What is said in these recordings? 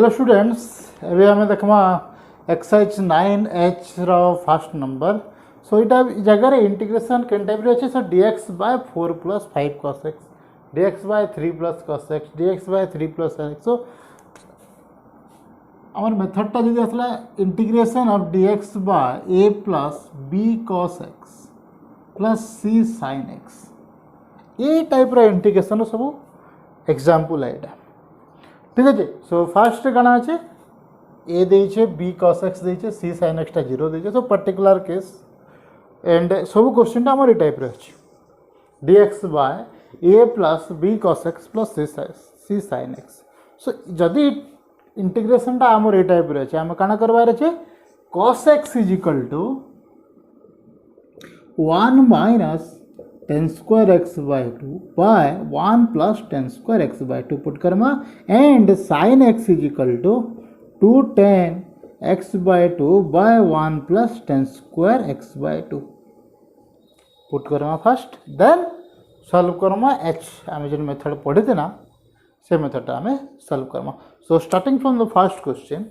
Hello students एबे हमें देखमा exercise 9H row first number so इटा जगह रे इंटीग्रेशन केन टाइप रे अछि सो dx bye 4 plus 5 cos x dx by 3 plus cos x dx by 3 plus sin x सो आमर method टा जदी असला integration of dx by a plus b cos x plus c sin x ए type रो integration सब example आइडा ठीक है। सो फास्ट कण अच्छे ए देछे बी cos x देछे सी sin x टा 0 देछे सो पर्टिकुलर केस एंड सब क्वेश्चन टा हमर ए टाइप रे अछि dx by a plus b cos x plus c sin x so जदी इंटीग्रेशन टा हमर ए टाइप रे अछि हम काना करबार अछि cos x is equal to 1 minus 10 square x by 2 by 1 plus 10 square x by 2 put karma and sin x is equal to 2 10 x by 2 by 1 plus 10 square x by 2 put karma first then solve karma h आमे जो method पढ़े थे ना से method आमे solve karma so starting from the first question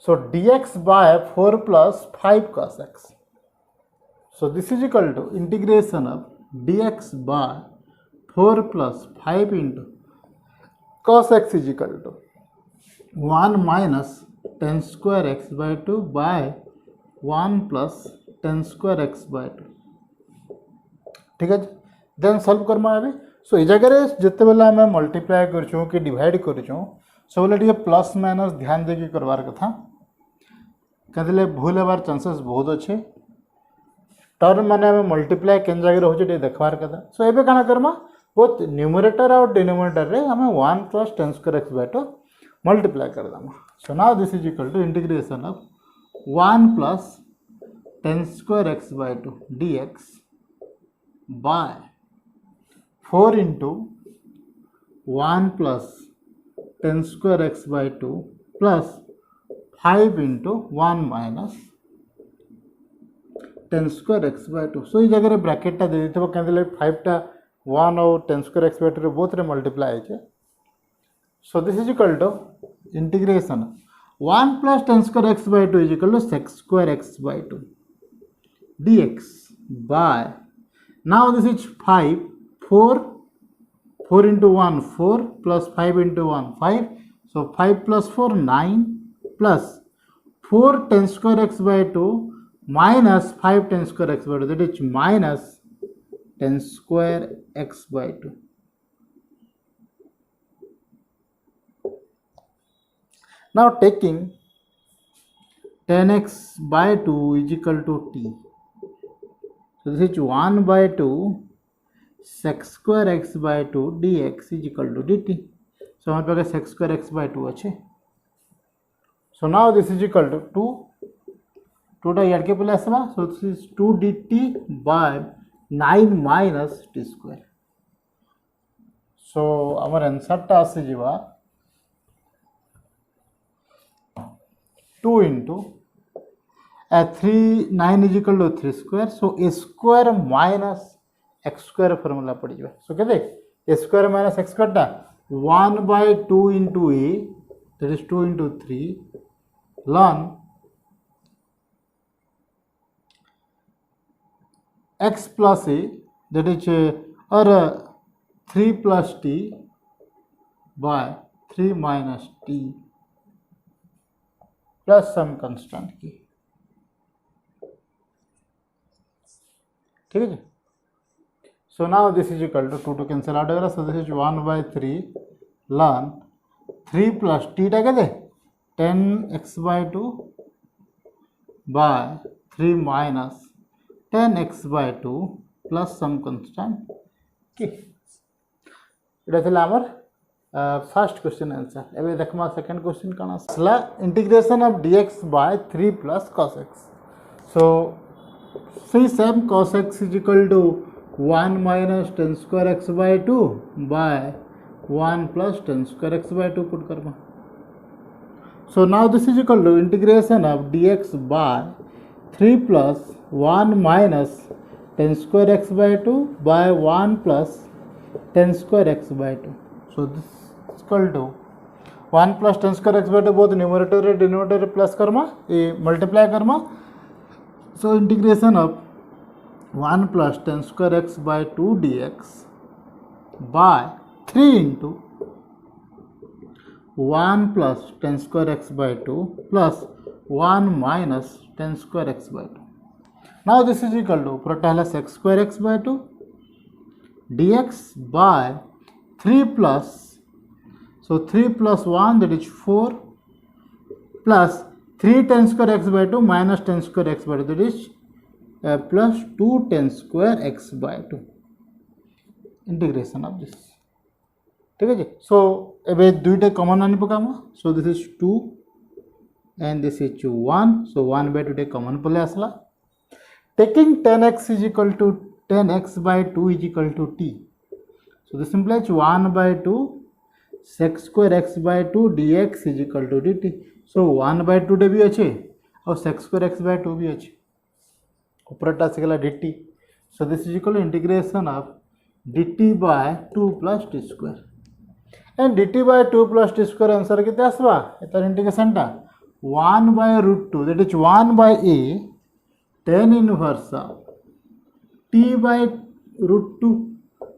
so dx by 4 plus 5 cos x so this is equal to integration of dx by 4 plus 5 into cos x is equal to 1 minus 10 square x by 2 by 1 plus 10 square x by 2 ठीक है। Then solve Karma अभी सो ए जगह रे जते बेला हमें multiply करछो कि divide करछो सब बेला टिके प्लस माइनस ध्यान देके करवार कथा कदले भूल हेबार चांसेस बहुत अच्छे टर्म माने हमें मल्टीप्लाई केन जगह रे होचे देखबार कथा सो एबे काना करमा बोथ न्यूमरेटर और डिनोमिनेटर रे हमें 1 plus 10 square x by 2 multiply कर दमा so now this is equal to integration of 1 plus 10 square x by 2 dx by 4 into 1 plus 10 square x by 2 plus 5 into 1 minus 10 square x by 2 सो इस जगह bracket टा दे देते cancel 5 टा 1 और 10 square x by 2 रे both रे multiply है so this is equal to integration 1 plus 10 square x by 2 is equal to sec square x by 2 dx by now this is 5 4 into 1 4 plus 5 into 1 5 so 5 plus 4 9 plus 4 10 square x by 2 minus 5 10 square x by 2 that is minus 10 square x by 2 now taking 10x by 2 is equal to t so this is 1 by 2 sec square x by 2 dx is equal to dt so हमारे पास sec square x by 2 अच्छे so now this is equal to 2 टोटा यार के पहले आसवा so this is 2 dt by 9 minus t square so हमर answer टा आसे जीवा 2 into 3 9 is equal to 3 square so a square minus x square formula पड़ जीवा सो केते a square minus x square टा 1 by 2 into a that is 2 into 3 ln x plus a that is or 3 plus t by 3 minus t plus some constant की ठीक है। so now this is equal to 2 to cancel out होगा so this is 1 by 3 ln 3 plus t टा कहते 10x by 2 by 3 minus 10x by 2 plus some constant k इटा थिला हमर first question answer एबे देखमा सेकंड क्वेश्चन काना असला integration of dx by 3 plus cos x so see same cos x is equal to 1 minus 10 square x by 2 by 1 plus 10 square x by 2 put karma so now this is equal to integration of dx by 3 plus 1 minus 10 square x by 2 by 1 plus 10 square x by 2 so this equal to 1 plus tan square x by two both numerator denominator plus करमा ये multiply करमा so integration of 1 plus tan square x by 2 dx by 3 into 1 plus tan square x by 2 plus 1 minus tan square x by 2. Now this is equal to protalas x square x by 2 dx by 3 plus, so 3 plus 1 that is 4 plus 3 10 square x by 2 minus 10 square x by 2 that is plus 2 10 square x by 2 integration of this. ठीक है जी. So एबे दुईटा common आनी पकामा. So this is 2 and this is 1. So 1 by 2 टे common पले आसला. Taking 10x is equal to 10x by 2 is equal to t. So this implies 1 by 2 sec square x by 2 dx is equal to dt. So 1 by 2 day भी अच्छे और sec square x by 2 भी अच्छे. ऊपरटा से गला dt. So this is equal to integration of dt by 2 plus t square. And dt by 2 plus t square answer कितने आसवा? इतना integration टा 1 by root 2 that is 1 by a tan inverse of t by root 2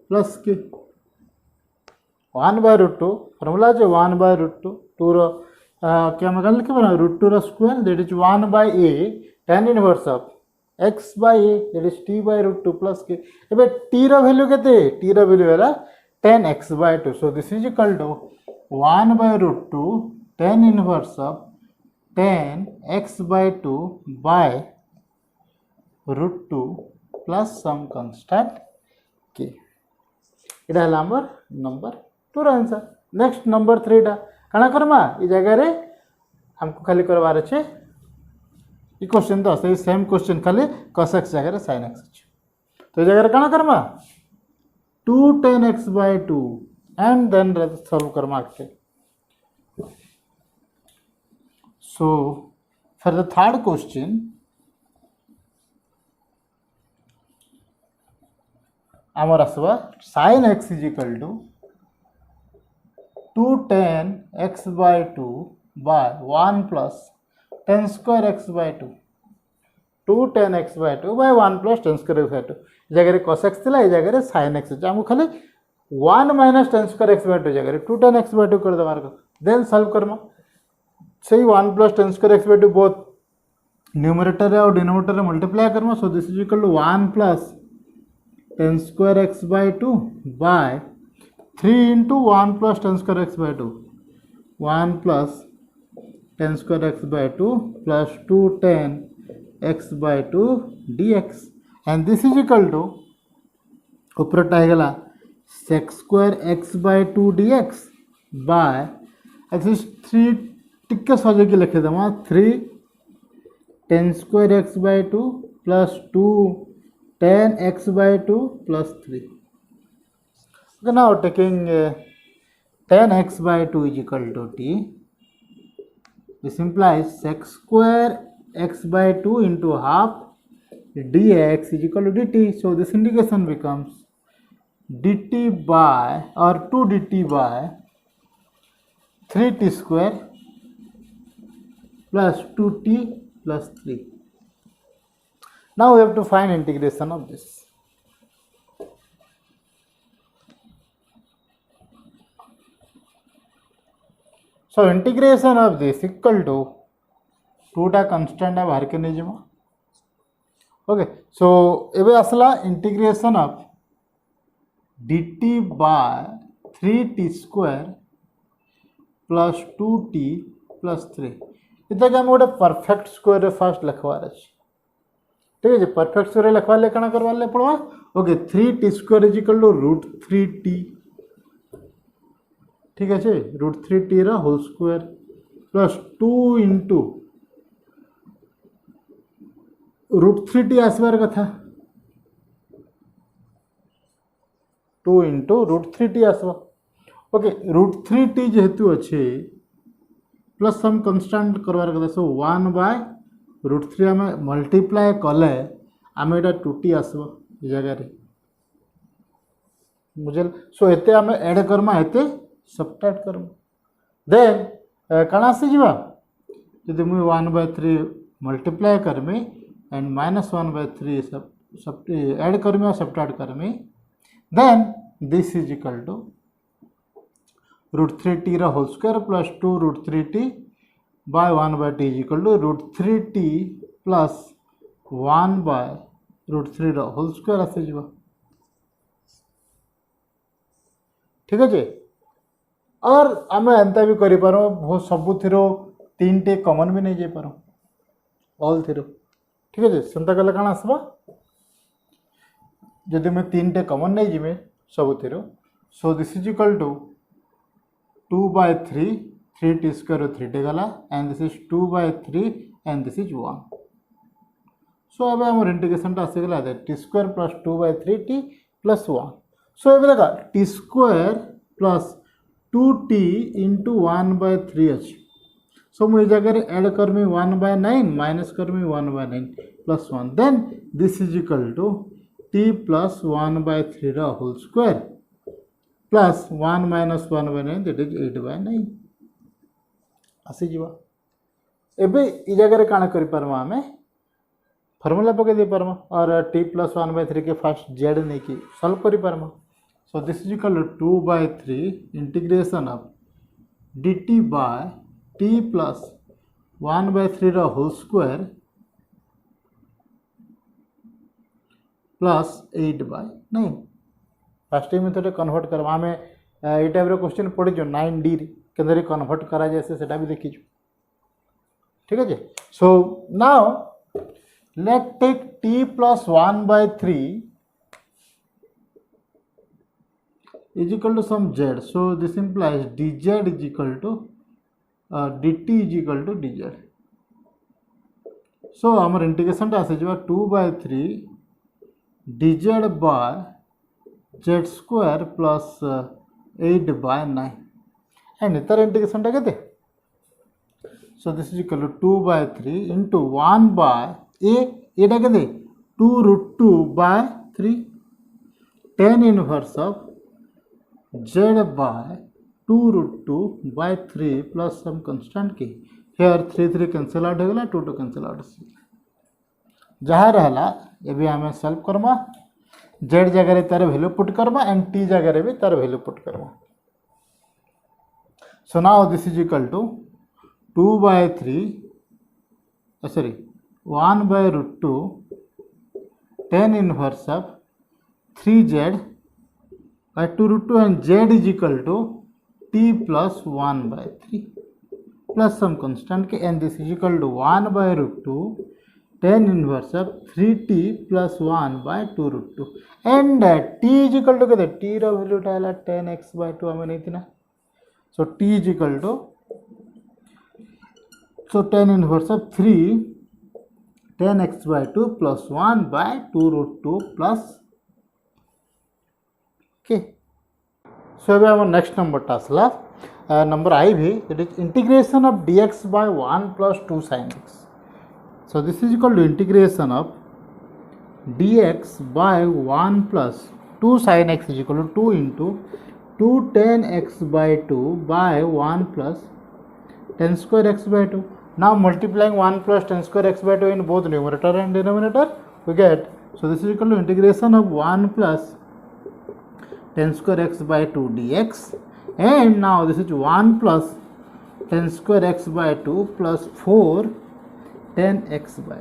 plus k 1 by root 2 formula जो 1 by root 2 2 रो क्या मैं कर लिखे बना root 2 रो square that is 1 by a tan inverse of x by a that is t by root 2 plus k. एबे t रो value केते t रो वैल्यू वाला tan x by 2. So this is equal to 1 by root 2 tan inverse of tan x by 2 by root 2 plus some constant k. इटा है number 2 answer. Next number 3 टा काना करमा ई जगह रे हमको खाली करवार अच्छे ई क्वेश्चन तो सही सेम क्वेश्चन खाली cos x जगह रे sin x अच्छे. तो ई जगह रे काना Karma 2 tan x by 2 and then solve Karma के. So for the third question आमर आसवा sin x is equal to 2 tan x by 2 by 1 plus tan square x by 2. 2 tan x by 2 by 1 plus tan square x by 2. जगह cos x थिला, जगह sin x अछि. हमको खाली 1 minus tan square x by 2 जगह 2 tan x by 2 कर दे mark. Then solve करमा. सही 1 plus tan square x by 2 both numerator और डिनोमिनेटर मल्टीप्लाई करमा. So this is equal to 1 plus tan square x by 2 by 3 into 1 plus tan square x by 2. 1 plus tan square x by 2 plus 2 tan x by 2 dx. And this is equal to ऊपरटा है गला sec square x by 2 dx by this is 3 टिक्के सजे के लिखे दमा 3 tan square x by 2 plus 2 tan x by 2 plus 3. Okay, now taking tan x by 2 is equal to t. This implies sec square x by 2 into half dx is equal to dt. So this integration becomes dt by or 2 dt by 3t square plus 2t plus 3. Now we have to find integration of this. So integration of this equal to 2 टा constant है बाहर के नहीं जमा. Okay, so एबे असला integration of dt by 3t square plus 2t plus 3. इतना क्या मोड़े परफेक्ट स्क्वायर फास्ट लिखवा रहे. ठीक है, परफेक्ट स्क्वायर लिखवा ले कना करवा ले पड़वा. Okay, 3t square is equal to root 3t. ठीक है, रूट 3t रा whole square plus 2 into root 3t आसबार कथा 2 इंटू रूट 3t आसवा. ओके, रूट 3t जेहेतु अच्छे प्लस सम कन्स्टांट करवार कथा. सो 1 बाय रूट 3 आम मल्टीप्लाए कले आम एटा 2t आसवा जगह रे बुझल. सो एते आम ऐड करमा एते सबट्रैक्ट करम देन कण आसीजा जदि मुझे 1/3 मल्टीप्लाई करमी एंड -1/3 सब ऐड करमी और सबट्रैक्ट करमी then this is equal to √3t whole square plus 2 √3t by 1/t is equal to √3t plus 1 by √3 whole square आसीजा ठीक अच्छे और आम एंता भी कर सबुथ 3 टे कमन भी नहीं जापर ऑल थीरो ठीक अच्छे सेमता कले कण आसबा जदि मैं 3 टे कमन नहीं जिमे सबुथ so this is equal to 2/3 3t square 3t गला and this is 2/3 and this is 1 so अब आम इंटीग्रेशन आसीगला t square plus 2/3t plus 1 so ये देखा T square plus 2t into 1/3 अच्छी सो मुझे जगह ऐड करमी 1/9 माइनस करमी 1/9 plus 1 then this is equal to t plus 1/3 whole square plus 1 minus 1/9 that is 8/9 आसीजा एबे ई जगह काण कर पारमा आमे फॉर्मूला पके दे पारमा और t प्लस 1/3 के फर्स्ट z नहीं कि सॉल्व कर पारमा so this is equal to 2/3 integration of dt by t plus 1/3 whole square plus 8/9 first method convert करवा आम ये टाइप क्वेश्चन पढ़ी 9D के कन्वर्ट करा जाए से भी देखी ठीक है so now let take t plus 1/3 is equal to some z so this implies dz is equal to dt is equal to dz so आमर इंटीग्रेशन टा आसे जवा 2/3 dz by z square plus 8/9 and इतर integration टा केते so this is equal to 2/3 into 1 by a एटा केते 2√2/3 tan inverse of z by 2√2/3 plus some constant k here 3 cancel out होगला 2 cancel out जहाँ रहला ये भी आम सॉल्व करमा z जगह तार वैल्यू पुट करमा एंड t जगह भी तार वैल्यू पुट करमा so now this is equal to 2/3 sorry 1/√2 tan inverse of 3z by 2√2 and z is equal to t plus 1/3 plus some constant k and this is equal to 1/√2 tan inverse of 3t plus 1 by 2√2 and t is equal to kete t रो value टाला 10x/2 हमें नहीं थी ना so t is equal to so tan inverse of 3 10x/2 plus 1 by 2√2 plus okay so अब our next number tasla number I भी it is integration of dx by 1 plus 2 sin x so this is equal to integration of dx by 1 plus 2 sin x is equal to 2 into 2 tan x/2 by 1 plus tan square x/2 now multiplying 1 plus tan square x/2 in both numerator and denominator we get so this is equal to integration of 1 plus tan square x/2 dx and now this is 1 plus tan square x/2 plus 4 tan x/2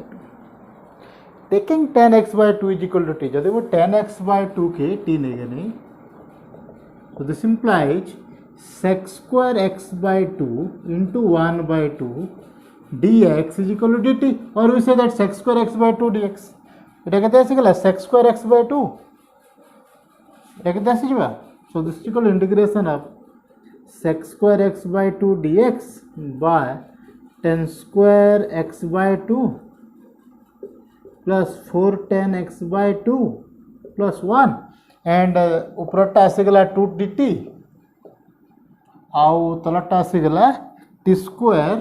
taking tan x/2 is equal to t जब वो tan x/2 के t नहीं गए so this implies sec square x/2 into 1/2 dx is equal to dt or we say that sec square x/2 dx এটা कहते हैं सिकला sec square x/2 so this is equal to integration of sec square x/2 dx by tan square x/2 plus 4 tan x/2 plus 1 and उपरटा आसीगला 2 dt आउ तलटा आसीगला t square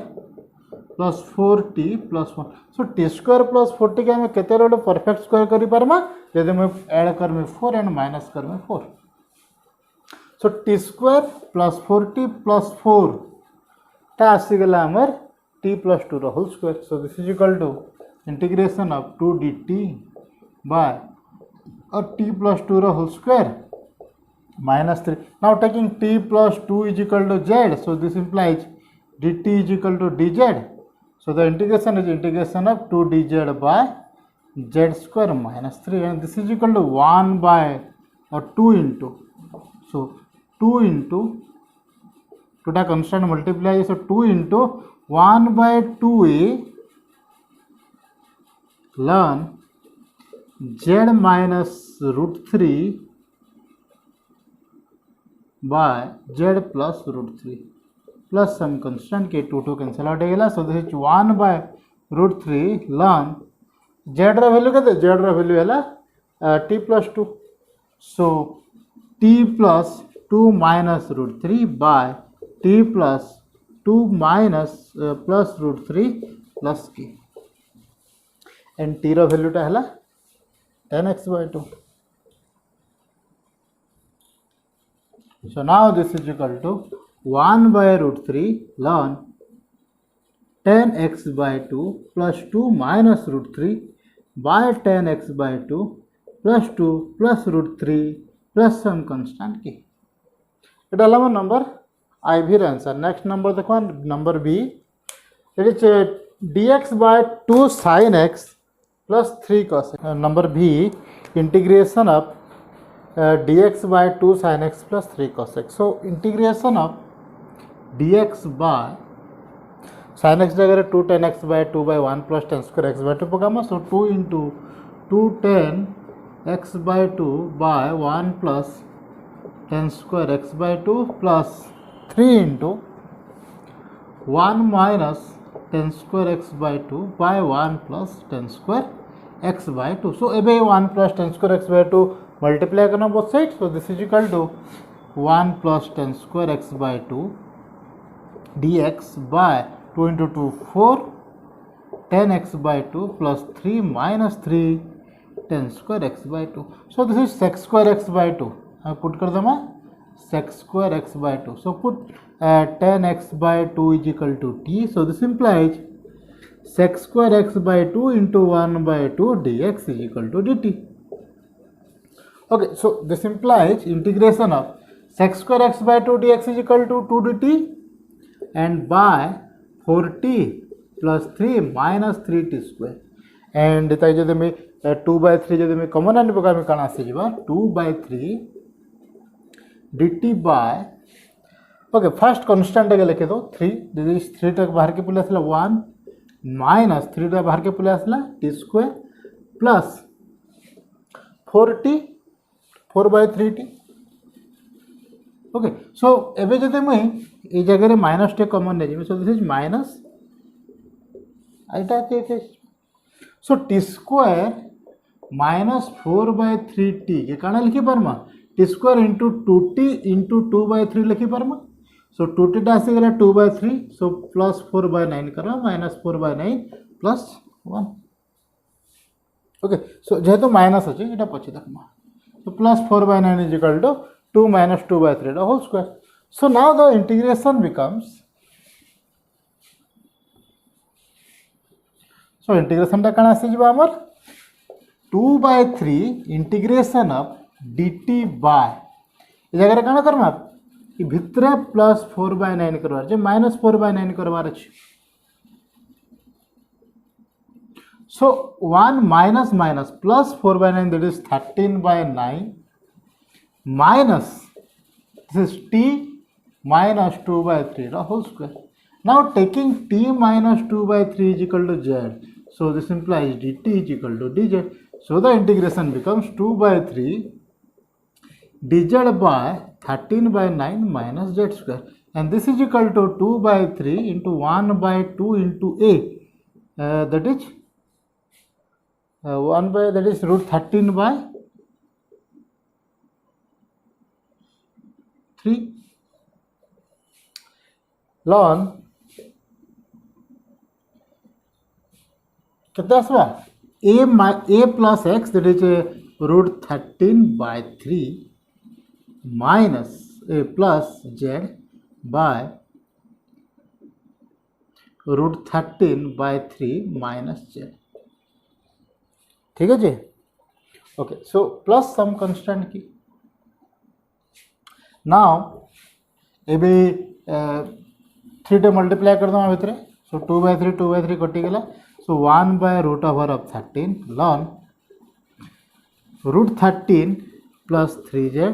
plus 4t plus 1 so t square plus 4t के हमें केते road perfect square करि पारमा यदि मैं add करमे 4 and minus करमे 4 so t square plus 4t plus 4 टा आसीगला आमर t plus 2 whole square. So this is equal to integration of 2 dt by और t plus 2 whole square minus 3. Now taking t plus 2 is equal to z. So this implies dt is equal to dz. So the integration is integration of 2 dz by z square minus 3, and this is equal to 1 by or 2 into. So 2 into 2 टा constant multiply, so 2 into 1 by 2a ln z minus root 3 by z plus root 3 plus some constant के 2 cancel out हो. So this is 1 by root 3 ln z रा value के z रा value है t plus 2. So t plus 2 minus root 3 by t plus 2 minus plus root 3 plus k, and t रा value टा है 10x by 2. So now this is equal to 1 by root 3 ln 10x by 2 plus 2 minus root 3 by 10x by 2 plus 2 plus root 3 plus some constant k. It all number I will answer. Next number the number B. It is dx by 2 sin x plus 3 cos x. Number B, integration of dx by 2 sin x plus 3 cos x. So integration of dx by sin x जगह 2 tan x by 2 by 1 plus tan square x by 2 पकामा. So 2 into 2 tan x by 2 by 1 plus tan square x by 2 plus 3 into 1 minus tan square x by 2 by 1 plus tan square x by 2. So अब 1 plus tan square x by 2 multiply करना both sides. So this is equal to 1 plus tan square x by 2 dx by 2 into 2 4 tan x by 2 plus 3 minus 3 tan square x by 2. So this is sec square x by 2. I put कर दमा sec square x by 2. So put tan x by 2 is equal to t. So this implies sec square x by 2 into 1 by 2 dx is equal to dt. Okay, so this implies integration of sec square x by 2 dx is equal to 2 dt and by 4t plus 3 minus 3t square. And ताई जब मैं 2 by 3 जब मैं common आने पका मैं कहाँ से जीवा 2 by 3 dt by okay first constant के लिखे दो 3 दिस 3 तक बाहर के पुले आसला 1 माइनस 3 तक बाहर के पुले आसला t square plus 4t 4 by 3t. Okay so एबे जदे मैं ए जगह रे माइनस टे कॉमन ले जिमे. सो दिस इज माइनस आइटा के. So t square minus 4 by 3t के काना लिखि पारमा t square into 2t into 2 by 3 लिखि पारमा. सो 2t टा आसी गला 2 by 3. सो प्लस 4 by 9 करा minus 4 by 9 plus 1. Okay so जेहेतु माइनस अछि एटा पछि देखमा. So plus 4 by 9 is equal to 2 minus 2 by 3 whole square. So now the integration becomes so integration टा काना आसी जिबा हमर 2 by 3 integration of dt by ए जगह रे काना करमा कि भितरे प्लस 4 by 9 करवार जे माइनस 4 by 9 करवार अछि. सो 1 minus minus plus 4 by 9 that is 13 by 9 minus this is t minus 2 by 3 the whole square. Now taking t minus 2 by 3 is equal to z. So this implies dt is equal to dz. So the integration becomes 2 by 3 dz by 13 by 9 minus z square. And this is equal to 2 by 3 into 1 by 2 into a. That is 1 by that is root 13 by 3 ln कितना आसवा a plus x that is root 13 by 3 minus plus z by √13/3 minus z. ठीक है जी। Okay, so plus some constant k now एबे 3 टे multiply कर दमा भितर। So 2/3 कटिगला। So 1/√13 ln √13 plus 3z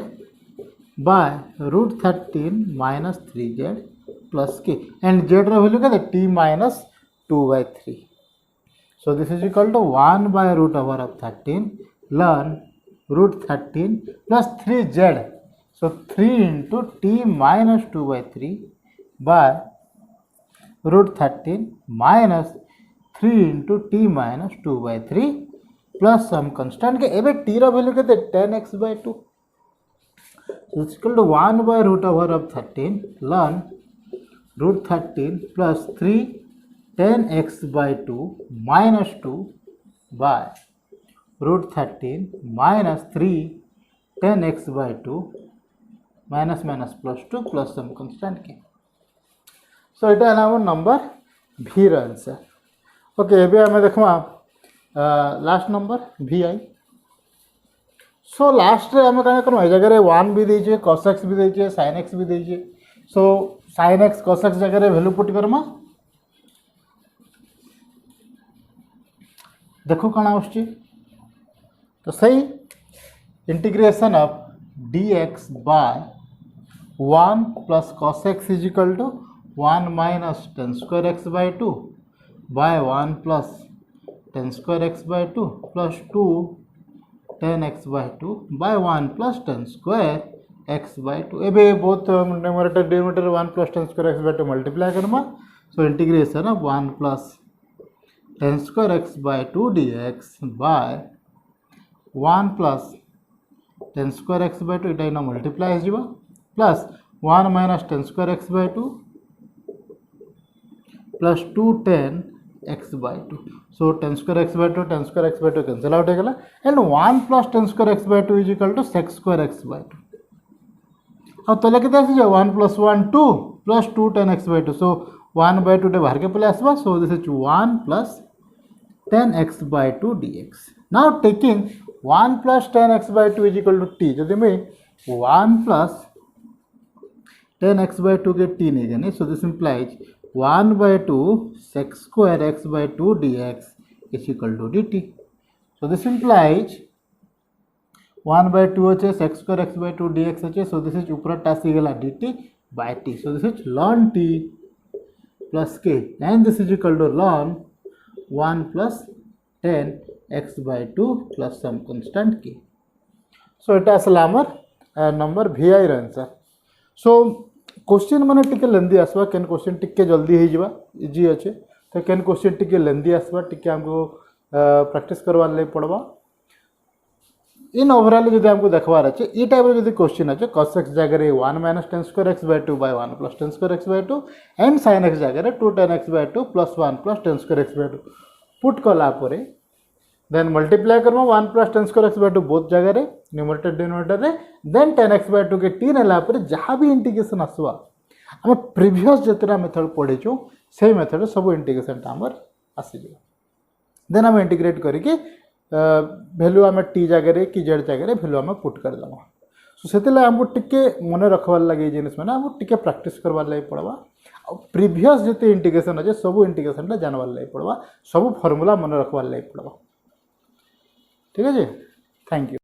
by √13 minus 3z plus k and z value क्या t minus 2/3। So this is equal to 1/√13 ln √13 plus 3z। So 3 into t minus 2/3 by √13 minus 3 into t minus 2/3 plus some constant के एबे t रा value केते 10x/2। So it's equal to 1/√13 ln √13 plus 3 10x/2 minus 2 by √13 minus 3 10x/2 minus minus plus 2 plus some constant के। सो इटा है हमर number भी आंसर। ओके, एबे हमें देखमा last number vi। So last रे हमें काना करम ए जगह रे 1 भी देछे, cos x भी देछे, sin x भी देछे। सो sin x cos x जगह रे वैल्यू पुट करमा। देखो काना आछी तो सही integration of dx by 1 plus cos x is equal to 1 minus tan square x/2 by 1 plus tan square x/2 plus 2 tan x/2 by 1 plus tan square x/2। एबे both numerator denominator 1 plus tan square x/2 multiply करमा। So integration of 1 plus tan square x/2 dx by 1 plus tan square x/2 इटा इना multiply हो जिवो plus 1 minus tan square x/2 plus 2 tan x/2। सो tan square x/2 cancel out हो गला and 1 plus tan square x/2 is equal to sec square x/2। अब तले केते आसी जा 1 plus 1 2 plus 2 tan x/2। सो 1/2 टे बाहर के पले आसबा। So this is 1 plus tan x/2 dx। Now taking 1 plus tan x/2 is equal to t। जदि मैं 1 plus tan x/2 के t नहीं जाने। So this implies 1/2 sec square x/2 dx is equal to dt। So this implies 1/2 अच्छे sec square x/2 dx अच्छे। So this is ऊपर टासी गला dt by t। So this is ln t plus k and this is equal to ln 1 plus tan x/2 plus some constant k। So it is number vi answer. So question माने टिके लेंदी आसबा केन question टिके जल्दी हो जिबा easy अच्छे। तो केन question टिके लेंदी आसबा टिके हमको प्रैक्टिस करवा ले पड़बा। इन ओवरऑल जदि हमको देखबार अच्छे ई टाइप रो जदि क्वेश्चन अच्छे cos x जगह रे 1 minus tan square x/2 by 1 plus tan square x/2 and sin x जगह रे 2 tan x/2 plus 1 plus tan square x/2 put कला परे देन मल्टीप्लाई करबा 1 plus tan square x/2 both जगह रे न्यूमरेटर डिनोमिनेटर रे देन tan x/2 के t नेला परे जहां भी इंटीग्रेशन आसवा हम प्रीवियस जतरा मेथड पढिचो सेही मेथड सब इंटीग्रेशन ता हमर आसी जे। देन हम इंटीग्रेट करके वैल्यू हम t जगह रे की z जगह रे वैल्यू हम पुट कर दमा। सो सेतेला हमको टिके मने रखवार लागे जिनिस माने हमको टिके प्रैक्टिस करवार लागि पड़बा। प्रीवियस जते इंटीग्रेशन अछि सब इंटीग्रेशन ला जानवार लागि पड़बा, सब फार्मूला मने रखवार लागि पड़बा। ठीक है जी, थैंक यू।